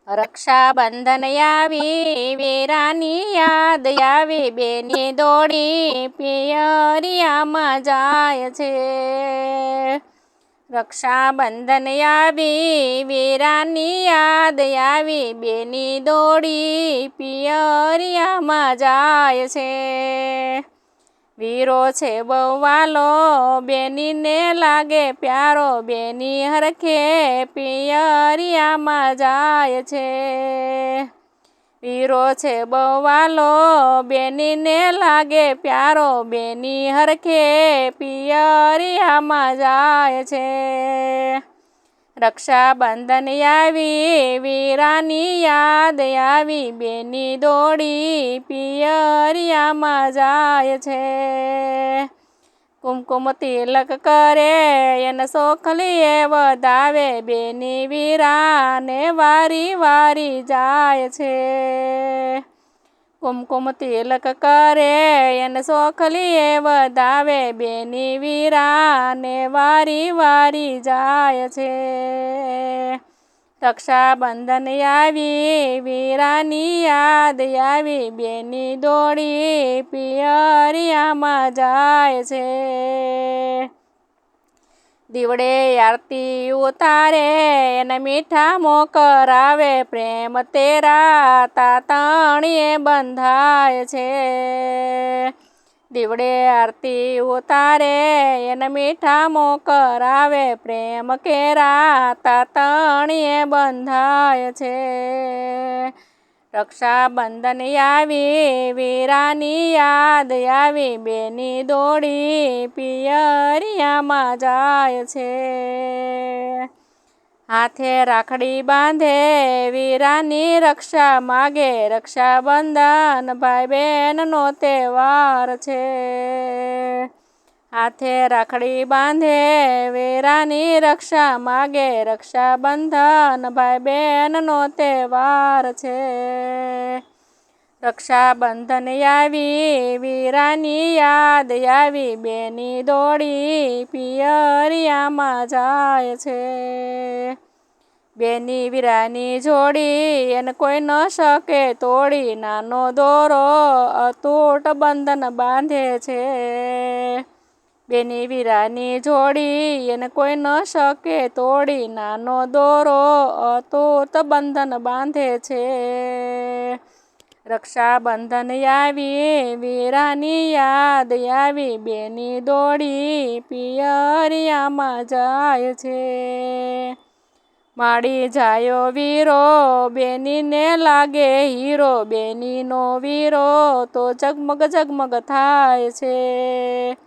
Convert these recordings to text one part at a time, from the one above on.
રક્ષાબંધન આવી વેરાની યાદ આવી બેની દોડી પિયરિયામાં જાય છે। રક્ષાબંધન આવી વેરાની યાદ આવી બેની દોડી પિયરિયામાં જાય છે। વીરો છે બહુવાલો બેનીને લાગે પ્યારો બેની હરખે પિયરિયામાં જાય છે। વીરો છે બહુવાલો બેનીને લાગે પ્યારો બેની હરખે પિયરિયામાં જાય છે। રક્ષાબંધન આવી વીરાની યાદ આવી બેની દોડી પિયરિયામાં જાય છે। કુમકુમ તિલક કરે એને સોખલીએ વધાવે બેની વીરાને વારી વારી જાય છે। કુમકુમ તિલક કરે એને સોખલીએ વધાવે બેની વીરાને વારી વારી જાય છે। રક્ષાબંધન આવી વીરાની યાદ આવી બેની દોડી પિયરિયામાં જાય છે। દીવડે આરતી ઉતારે એને મીઠા મોકરાવે પ્રેમ તેરા તાતણીએ બંધાય છે। દીવડે આરતી ઉતારે એને મીઠા મોકરાવે પ્રેમ કેરા તાતણીએ બંધાય છે। રક્ષાબંધન આવી વીરાની યાદ આવી બેની દોડી પિયરિયામાં જાય છે। હાથે રાખડી બાંધે વીરાની રક્ષા માગે રક્ષાબંધન ભાઈ બહેનનો તહેવાર છે। હાથે રાખડી બાંધે વીરાની રક્ષા માગે રક્ષાબંધન ભાઈ બહેનનો તહેવાર છે। રક્ષાબંધન આવી વીરાની યાદ આવી બેની દોડી પિયરિયામાં જાય છે। બેની વીરાની જોડી એને કોઈ ન શકે તોડી નાનો દોરો અતૂટ બંધન બાંધે છે। બેની વીરાની જોડી એને કોઈ ન શકે તોડી નાનો દોરો અતૂટ બંધન બાંધે છે। રક્ષાબંધન આવી વીરાની યાદ આવી બેની દોડી પિયરિયામાં જાય છે। માડી જાયો વીરો બેનીને લાગે હીરો બેનીનો વીરો તો જગમગ જગમગ થાય છે।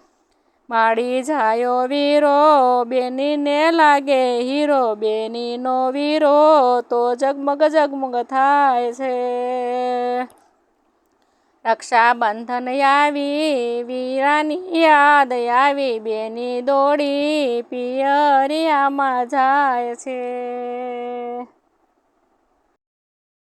માડી જાયો વીરો બેનીને લાગે હીરો બેનીનો વીરો તો જગમગ જગમગ થાય છે। રક્ષાબંધન આવી વીરાની યાદ આવી બેની દોડી પિયરિયામાં જાય છે।